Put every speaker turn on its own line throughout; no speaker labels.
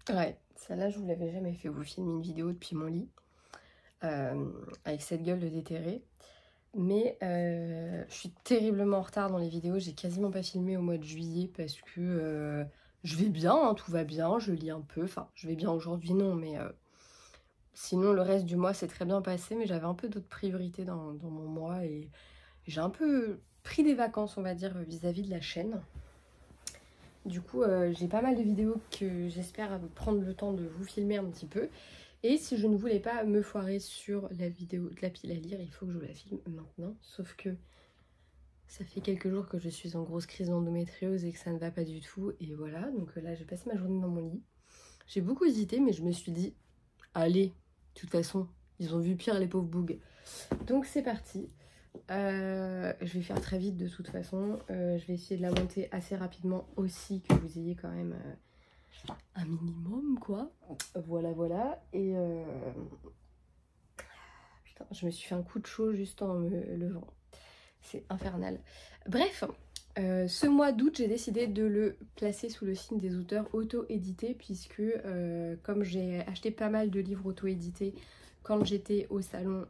Ouais, celle-là je vous l'avais jamais fait, vous filmer une vidéo depuis mon lit avec cette gueule de déterré. Mais je suis terriblement en retard dans les vidéos, j'ai quasiment pas filmé au mois de juillet parce que je vais bien, hein, tout va bien, je lis un peu, enfin je vais bien aujourd'hui non, mais sinon le reste du mois s'est très bien passé, mais j'avais un peu d'autres priorités dans mon mois et j'ai un peu pris des vacances on va dire vis-à-vis de la chaîne. Du coup j'ai pas mal de vidéos que j'espère prendre le temps de vous filmer un petit peu. Et si je ne voulais pas me foirer sur la vidéo de la pile à lire, il faut que je vous la filme maintenant. Sauf que ça fait quelques jours que je suis en grosse crise d'endométriose et que ça ne va pas du tout. Et voilà, donc là j'ai passé ma journée dans mon lit. J'ai beaucoup hésité, mais je me suis dit, allez, de toute façon, ils ont vu pire les pauvres bougs. Donc c'est parti. Je vais faire très vite de toute façon. Je vais essayer de la monter assez rapidement aussi, que vous ayez quand même un minimum quoi. Voilà, voilà. Et putain, je me suis fait un coup de chaud juste en me levant. C'est infernal. Bref, ce mois d'août, j'ai décidé de le placer sous le signe des auteurs auto-édités puisque comme j'ai acheté pas mal de livres auto-édités quand j'étais au salon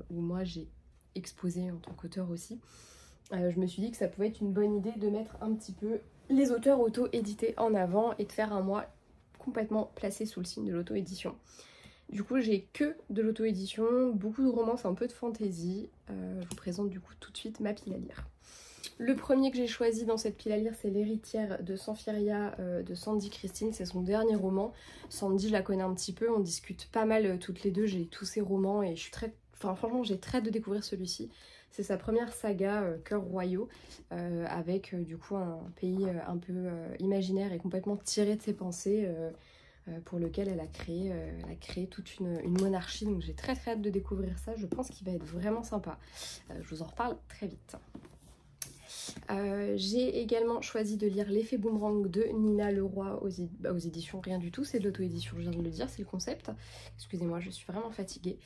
où moi j'ai exposé en tant qu'auteur aussi, je me suis dit que ça pouvait être une bonne idée de mettre un petit peu les auteurs auto-édités en avant et de faire un mois complètement placé sous le signe de l'auto-édition. Du coup, j'ai que de l'auto-édition, beaucoup de romance, un peu de fantaisie. Je vous présente du coup tout de suite ma pile à lire. Le premier que j'ai choisi dans cette pile à lire, c'est L'héritière de Sanfiria de Sandy Christine. C'est son dernier roman. Sandy, je la connais un petit peu, on discute pas mal toutes les deux. J'ai tous ses romans et je suis très... Enfin, franchement, j'ai très hâte de découvrir celui-ci. C'est sa première saga, Cœurs royaux, avec du coup un pays un peu imaginaire et complètement tiré de ses pensées. Pour lequel elle a créé toute une monarchie, donc j'ai très hâte de découvrir ça, je pense qu'il va être vraiment sympa. Je vous en reparle très vite. J'ai également choisi de lire L'effet boomerang de Nina Leroy aux éditions Rien du tout, c'est de l'auto-édition, je viens de le dire, c'est le concept. Excusez-moi, je suis vraiment fatiguée.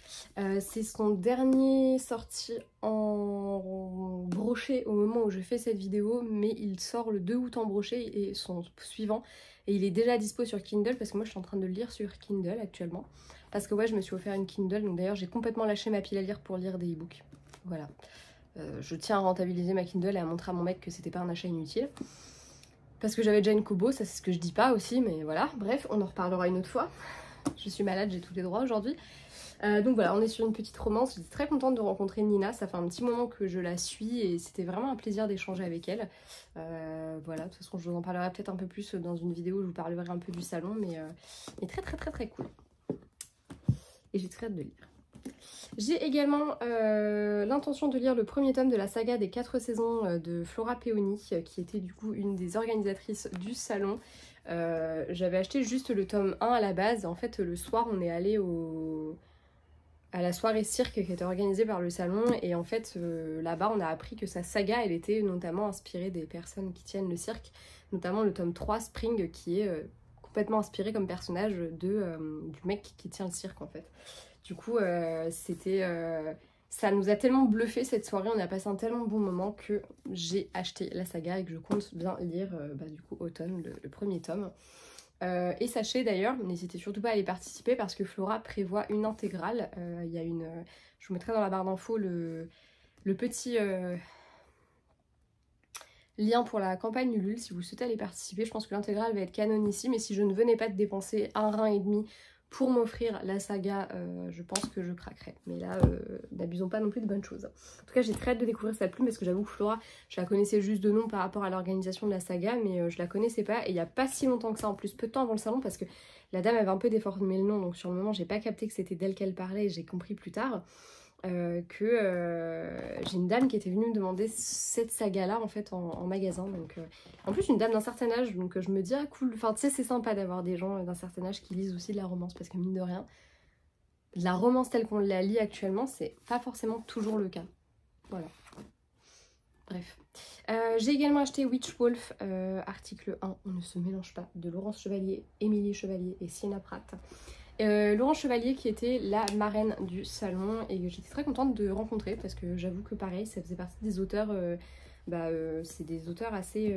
C'est son dernier sorti en brochet au moment où je fais cette vidéo, mais il sort le 2 août en brochet et son suivant. Et il est déjà dispo sur Kindle parce que moi je suis en train de le lire sur Kindle actuellement. Parce que ouais, je me suis offert une Kindle, donc d'ailleurs j'ai complètement lâché ma pile à lire pour lire des e-books. Voilà. Je tiens à rentabiliser ma Kindle et à montrer à mon mec que c'était pas un achat inutile. Parce que j'avais déjà une Kobo, ça c'est ce que je dis pas aussi, mais voilà. Bref, on en reparlera une autre fois. Je suis malade, j'ai tous les droits aujourd'hui. Donc voilà, on est sur une petite romance. J'étais très contente de rencontrer Nina. Ça fait un petit moment que je la suis et c'était vraiment un plaisir d'échanger avec elle. Voilà, de toute façon, je vous en parlerai peut-être un peu plus dans une vidéo où je vous parlerai un peu du salon, mais très cool. Et j'ai très hâte de lire. J'ai également l'intention de lire le premier tome de la saga des 4 saisons de Flora Peony, qui était du coup une des organisatrices du salon. J'avais acheté juste le tome 1 à la base. En fait, le soir, on est allé à la soirée cirque qui était organisée par le salon. Et en fait, là-bas, on a appris que sa saga, elle était notamment inspirée des personnes qui tiennent le cirque. Notamment le tome 3, Spring, qui est complètement inspiré comme personnage du mec qui tient le cirque, en fait. Du coup, ça nous a tellement bluffé cette soirée, on a passé un tellement bon moment que j'ai acheté la saga et que je compte bien lire du coup automne, le premier tome. Et sachez d'ailleurs, n'hésitez surtout pas à y participer parce que Flora prévoit une intégrale. Il y a une, je vous mettrai dans la barre d'infos le petit lien pour la campagne Ulule si vous souhaitez aller participer. Je pense que l'intégrale va être canonissime et si je ne venais pas de dépenser un rein et demi pour m'offrir la saga, je pense que je craquerais. Mais là, n'abusons pas non plus de bonnes choses. En tout cas, j'ai très hâte de découvrir sa plume parce que j'avoue que Flora, je la connaissais juste de nom par rapport à l'organisation de la saga, mais je la connaissais pas. Et il n'y a pas si longtemps que ça, en plus, peu de temps avant le salon, parce que la dame avait un peu déformé le nom, donc sur le moment, j'ai pas capté que c'était d'elle qu'elle parlait et j'ai compris plus tard. J'ai une dame qui était venue me demander cette saga là en fait en magasin, donc en plus une dame d'un certain âge, donc je me dis ah cool, enfin tu sais c'est sympa d'avoir des gens d'un certain âge qui lisent aussi de la romance parce que mine de rien la romance telle qu'on la lit actuellement c'est pas forcément toujours le cas, voilà. Bref, j'ai également acheté Witch Wolf, article 1, on ne se mélange pas, de Laurence Chevalier, Émilie Chevalier et Sienna Pratt. Laurence Chevalier qui était la marraine du salon et que j'étais très contente de rencontrer parce que j'avoue que pareil ça faisait partie des auteurs, c'est des auteurs assez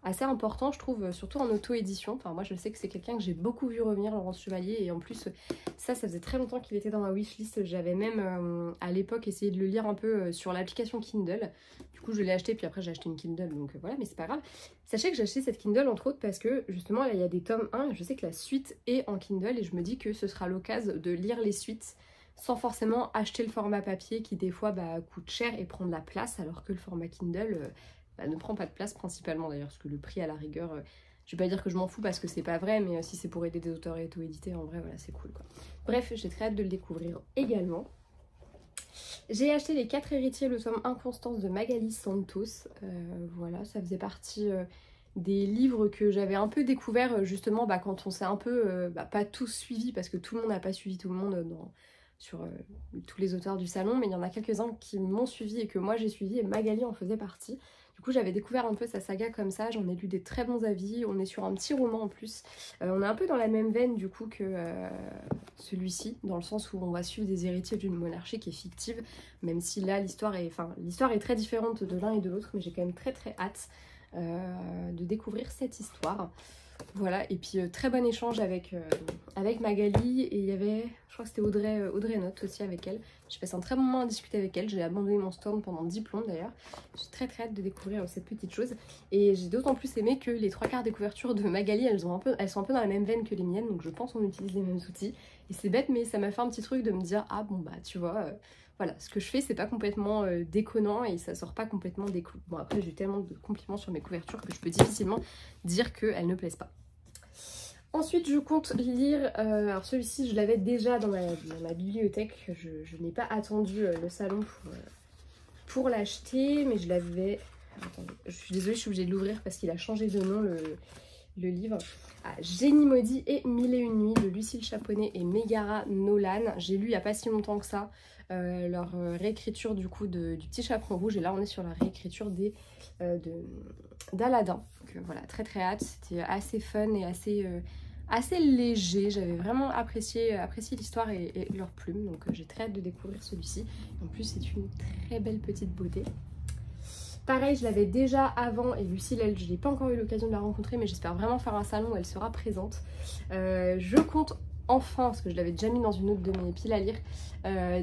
assez important, je trouve, surtout en auto-édition. Enfin, moi, je sais que c'est quelqu'un que j'ai beaucoup vu revenir, Laurence Chevalier, et en plus, ça faisait très longtemps qu'il était dans ma wishlist. J'avais même, à l'époque, essayé de le lire un peu sur l'application Kindle. Du coup, je l'ai acheté, puis après, j'ai acheté une Kindle, donc voilà, mais c'est pas grave. Sachez que j'ai acheté cette Kindle, entre autres, parce que, justement, là, il y a des tomes 1, et je sais que la suite est en Kindle, et je me dis que ce sera l'occasion de lire les suites sans forcément acheter le format papier qui, des fois, coûte cher et prend de la place, alors que le format Kindle... ne prend pas de place principalement d'ailleurs, parce que le prix à la rigueur, je vais pas dire que je m'en fous parce que c'est pas vrai, mais si c'est pour aider des auteurs auto-édités, en vrai, voilà, c'est cool quoi. Bref, j'ai très hâte de le découvrir également. J'ai acheté Les 4 héritiers, le tome Inconstance de Magali Santos. Voilà, ça faisait partie des livres que j'avais un peu découvert justement quand on s'est un peu, pas tous suivis, parce que tout le monde n'a pas suivi tout le monde sur tous les auteurs du salon, mais il y en a quelques-uns qui m'ont suivi et que moi j'ai suivi, et Magali en faisait partie. Du coup, j'avais découvert un peu sa saga comme ça, j'en ai lu des très bons avis, on est sur un petit roman en plus. On est un peu dans la même veine du coup que celui-ci, dans le sens où on va suivre des héritiers d'une monarchie qui est fictive, même si là l'histoire est très différente de l'un et de l'autre, mais j'ai quand même très hâte de découvrir cette histoire. Voilà, et puis très bon échange avec Magali, et il y avait, je crois que c'était Audrey Note aussi avec elle. J'ai passé un très bon moment à discuter avec elle, j'ai abandonné mon stand pendant 10 plombs d'ailleurs. J'ai très hâte de découvrir cette petite chose, et j'ai d'autant plus aimé que les 3/4 des couvertures de Magali, elles sont un peu dans la même veine que les miennes, donc je pense qu'on utilise les mêmes outils. Et c'est bête, mais ça m'a fait un petit truc de me dire, ah bon tu vois... voilà, ce que je fais, c'est pas complètement déconnant et ça sort pas complètement des clous. Bon, après, j'ai eu tellement de compliments sur mes couvertures que je peux difficilement dire qu'elles ne plaisent pas. Ensuite, je compte lire, alors celui-ci, je l'avais déjà dans ma bibliothèque. Je n'ai pas attendu le salon pour l'acheter, mais je l'avais... Attendez, je suis désolée, je suis obligée de l'ouvrir parce qu'il a changé de nom, le livre. Ah, Génie maudit et 1001 nuits de Lucille Chaponnet et Megara Nolan. J'ai lu il n'y a pas si longtemps que ça leur réécriture du coup du Petit Chaperon Rouge, et là on est sur la réécriture d'Aladin. Donc voilà, très hâte. C'était assez fun et assez léger. J'avais vraiment apprécié l'histoire et leurs plumes, donc j'ai très hâte de découvrir celui-ci. En plus, c'est une très belle petite beauté. Pareil, je l'avais déjà avant, et Lucille, elle, je n'ai pas encore eu l'occasion de la rencontrer, mais j'espère vraiment faire un salon où elle sera présente. Je compte enfin, parce que je l'avais déjà mis dans une autre de mes piles à lire,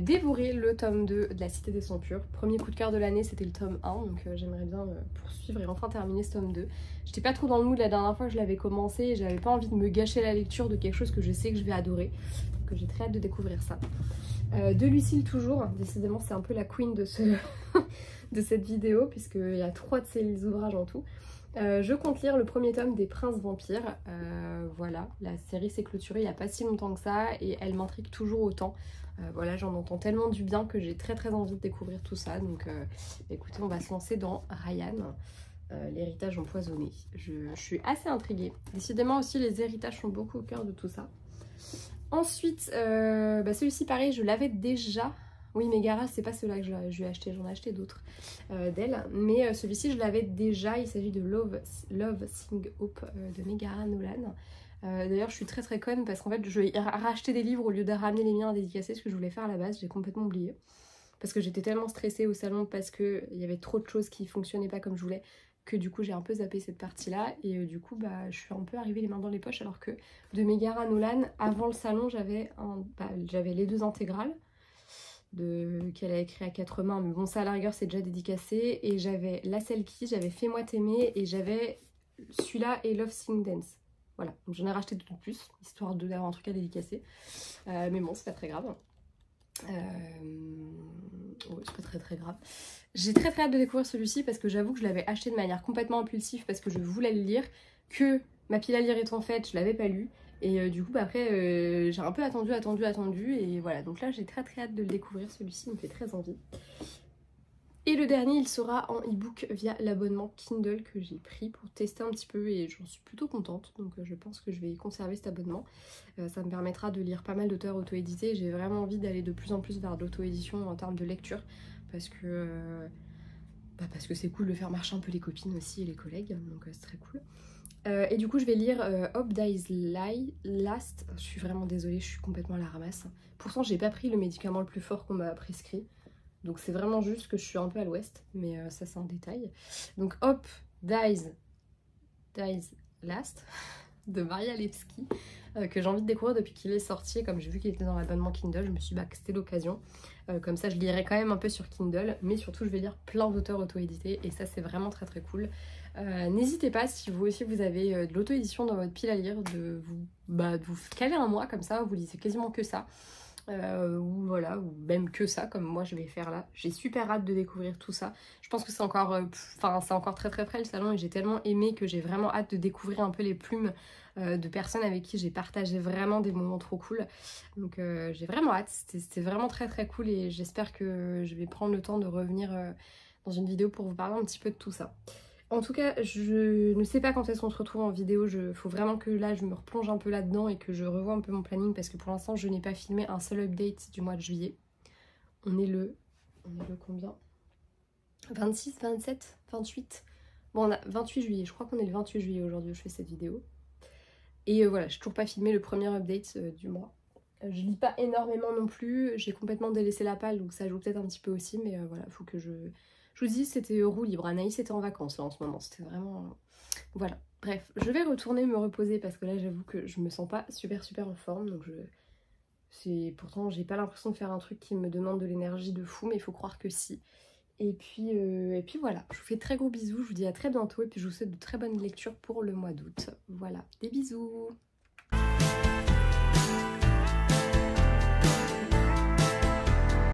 dévorer le tome 2 de La Cité des Sangs Purs. Premier coup de cœur de l'année, c'était le tome 1, donc j'aimerais bien poursuivre et enfin terminer ce tome 2. J'étais pas trop dans le mood la dernière fois que je l'avais commencé, et j'avais pas envie de me gâcher la lecture de quelque chose que je sais que je vais adorer. Donc j'ai très hâte de découvrir ça. De Lucille toujours, décidément c'est un peu la queen de de cette vidéo, puisqu'il y a 3 de ses ouvrages en tout. Je compte lire le premier tome des Princes Vampires. Voilà, la série s'est clôturée il n'y a pas si longtemps que ça, et elle m'intrigue toujours autant. Voilà, j'en entends tellement du bien que j'ai très envie de découvrir tout ça. Donc écoutez, on va se lancer dans Ryan, l'héritage empoisonné. Je suis assez intriguée. Décidément aussi, les héritages sont beaucoup au cœur de tout ça. Ensuite, celui-ci pareil, je l'avais déjà. Oui, Megara, c'est pas celui-là que je lui ai acheté, j'en ai acheté d'autres d'elle. Mais celui-ci, je l'avais déjà. Il s'agit de Love Sing Hope de Megara Nolan. D'ailleurs, je suis très conne parce qu'en fait, je vais racheter des livres au lieu de ramener les miens à dédicacer, ce que je voulais faire à la base. J'ai complètement oublié. Parce que j'étais tellement stressée au salon parce qu'il y avait trop de choses qui fonctionnaient pas comme je voulais, que du coup j'ai un peu zappé cette partie-là, et du coup je suis un peu arrivée les mains dans les poches, alors que de Megara Nolan, avant le salon, j'avais les 2 intégrales qu'elle a écrit à 4 mains, mais bon, ça à la rigueur c'est déjà dédicacé, et j'avais La Selkie, j'avais Fais-moi t'aimer, et j'avais celui-là et Love Sing Dance. Voilà, donc j'en ai racheté 2 de plus, histoire d'avoir un truc à dédicacer, mais bon, c'est pas très grave. Ouais, c'est pas très grave. J'ai très hâte de découvrir celui-ci, parce que j'avoue que je l'avais acheté de manière complètement impulsive parce que je voulais le lire, que ma pile à lire étant faite, je l'avais pas lu, et du coup après j'ai un peu attendu, et voilà, donc là j'ai très hâte de le découvrir. Celui-ci me fait très envie. Et le dernier, il sera en e-book via l'abonnement Kindle que j'ai pris pour tester un petit peu, et j'en suis plutôt contente, donc je pense que je vais conserver cet abonnement. Ça me permettra de lire pas mal d'auteurs auto-édités. J'ai vraiment envie d'aller de plus en plus vers l'auto-édition en termes de lecture, parce que c'est cool de faire marcher un peu les copines aussi et les collègues, donc c'est très cool. Et du coup je vais lire Hope Dies Last. Je suis vraiment désolée, je suis complètement à la ramasse. Pourtant j'ai pas pris le médicament le plus fort qu'on m'a prescrit, donc c'est vraiment juste que je suis un peu à l'ouest, mais ça c'est un détail. Donc Hope Dies Dies Last de Maria Levski, que j'ai envie de découvrir depuis qu'il est sorti. Comme j'ai vu qu'il était dans l'abonnement Kindle, je me suis dit que c'était l'occasion. Comme ça je lirai quand même un peu sur Kindle, mais surtout je vais lire plein d'auteurs auto-édités et ça c'est vraiment très très cool. N'hésitez pas, si vous aussi vous avez de l'auto-édition dans votre pile à lire, de vous caler un mois comme ça, vous lisez quasiment que ça. Ou voilà, ou même que ça, comme moi je vais faire là. J'ai super hâte de découvrir tout ça. Je pense que c'est encore, c'est encore très très frais le salon et j'ai tellement aimé que j'ai vraiment hâte de découvrir un peu les plumes de personnes avec qui j'ai partagé vraiment des moments trop cool. Donc j'ai vraiment hâte, c'était vraiment très très cool et j'espère que je vais prendre le temps de revenir dans une vidéo pour vous parler un petit peu de tout ça. En tout cas, je ne sais pas quand est-ce qu'on se retrouve en vidéo, faut vraiment que là je me replonge un peu là-dedans et que je revoie un peu mon planning parce que pour l'instant je n'ai pas filmé un seul update du mois de juillet. On est le combien? 26, 27, 28? Bon, on a 28 juillet, je crois qu'on est le 28 juillet aujourd'hui où je fais cette vidéo. Et voilà, je n'ai toujours pas filmé le premier update du mois. Je lis pas énormément non plus, j'ai complètement délaissé la palle donc ça joue peut-être un petit peu aussi, mais voilà, faut que je vous dis, c'était roue libre. Anaïs était en vacances là en ce moment, c'était vraiment... Voilà, bref, je vais retourner me reposer parce que là j'avoue que je me sens pas super en forme, donc pourtant j'ai pas l'impression de faire un truc qui me demande de l'énergie de fou, mais il faut croire que si. Et puis voilà, je vous fais de très gros bisous, je vous dis à très bientôt et puis je vous souhaite de très bonnes lectures pour le mois d'août. Voilà, des bisous!